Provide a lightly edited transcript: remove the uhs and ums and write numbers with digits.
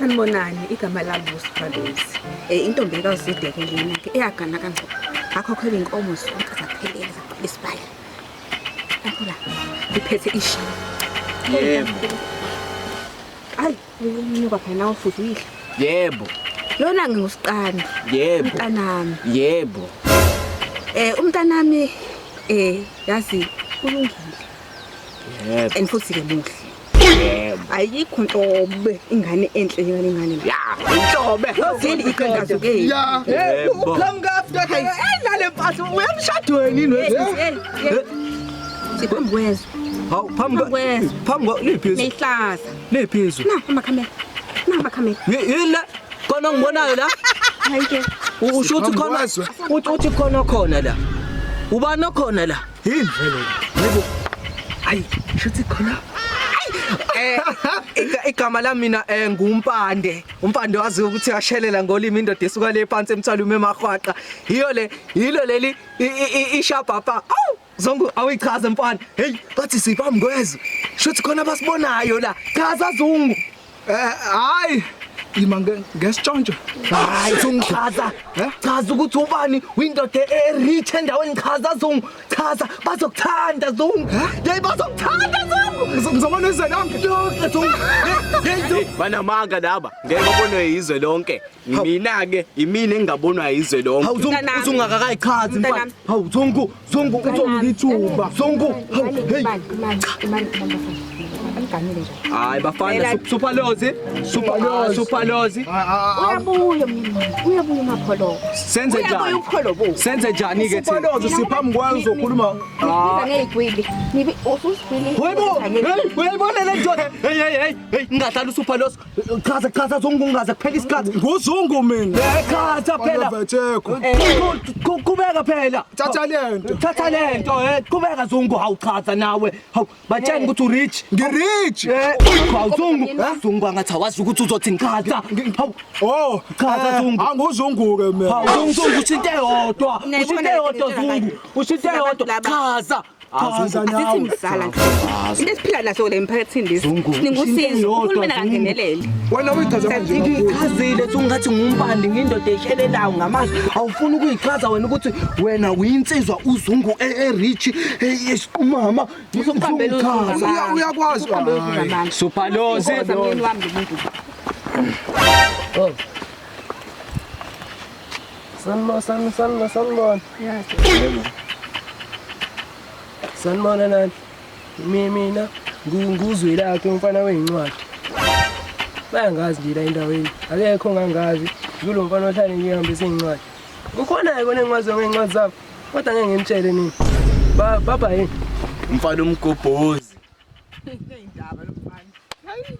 Sanibonani igama lami uSiphalezi. Intombi kaZideke lena ke eyagana kanco. Ngakho khwela inkomo zonke zaphelele isibaya. Lapha iphethe ishi. Yebo. Ay, unyuka phela ufuthi uyihla. Yebo. Lona ngiusiqani. Yebo. Umntanami. Yebo. Umntanami yazi ulungile. Yebo. Enfuthi ke muhle. Yebo. Ayikho ntobe ingane enhle ingane. Ya, intobe. Yozini iqhaza ke. Ya. Yebo. Ukhangafta ke. Nale mphathi uyamshadweni Siphambi kwezwe. Hawu, phambi liphezulu. Mehlaza. Liphezulu. Na amakhamera. Na amakhamera. Yini la? Khona ngibonayo la? Hayi ke. Usho uthi khona la. Ubani khona la? Yini vele? Yebo. Hayi, shuthi khona. Igama lami mina ngumpande. Umpande wazi ukuthi ashelela ngolimi indoda esuka le phansi emthalume emahwaqa. Yilo leli ishabhapha. Awu, zonke awichaza mfana. Hey, bathi siphambi kwezwe. Shuthi khona basibonayo la. Chaza Zungu. Hayi. Ima ngesitshontsho. Hayi Zungu chaza ukuthi ubani windoda erich endaweni chaza Zungu. Chaza bazokuthanda Zungu. Hey bazokuthanda Zungu. Ngizobona izwe lonke. Lonke Zungu. Hey banamanga laba. Ngeke babonwe izwe lonke. Mina ke imini engabonwa izwe lonke. Hawu Zungu uzungakakayichazi mfana. Hawu Zungu uzongithuba. Zungu. Hey. Angiganile nje. Hayi bafana Supalozi. Uyabuya mina. Uyabuya mapholo. Senze njani? Uyabuya upholo bo. Senze njani ke thina? Supalozi siphambi kwayo uzokhuluma. Nibiza ngegwili. Nibi ususibili. Uyayibona le ndoda. Hey ngingadlala uSupalozi. Chaza Zungu ungaze kuphela isikhathi. Nguzungu mina. Chaza phela. Kubeka phela. Thatha lento. Thatha lento kubeka Zungu hawu chaza nawe. Hawu batshela ukuthi urich. Ngirich. Hawu Zungu angathi awazi ukuthi uzothi ngichaza. Hawu Oh, chaza Zungu. Anguzungu ke mina. Hawu Zungu usinte yodwa. Usinte yodwa Zungu. Usinte yodwa. Chaza. Asithi msala nje. Into esiphila naso le emphakathini lesi. Ningusizo. Uhulumeni akangenelele. Wena uyichaza kanje. Ngichazile ungathi ngumbandi ngindoda eshelelayo ngamazwi. Awufuni ukuyichaza wena ukuthi wena uyinsizwa uZungu erich esiqumama. Ngizokuchaza. Uyakwazi. Supalozi. Umyeni wami umuntu. Sanibona. Sanibona nani. Mina nguzwe lakhe umfana wezincwadi. Bayangazi nje la endaweni. Akekho ongangazi. Kulo mfana ohlale ngihambisa izincwadi. Kukhona yona engiwaziyo ngezincwadi zabo. Kodwa ngeke ngimtshele nini. Baba yini? Umfana umgobhozi. Indaba lo mfana. Hayi.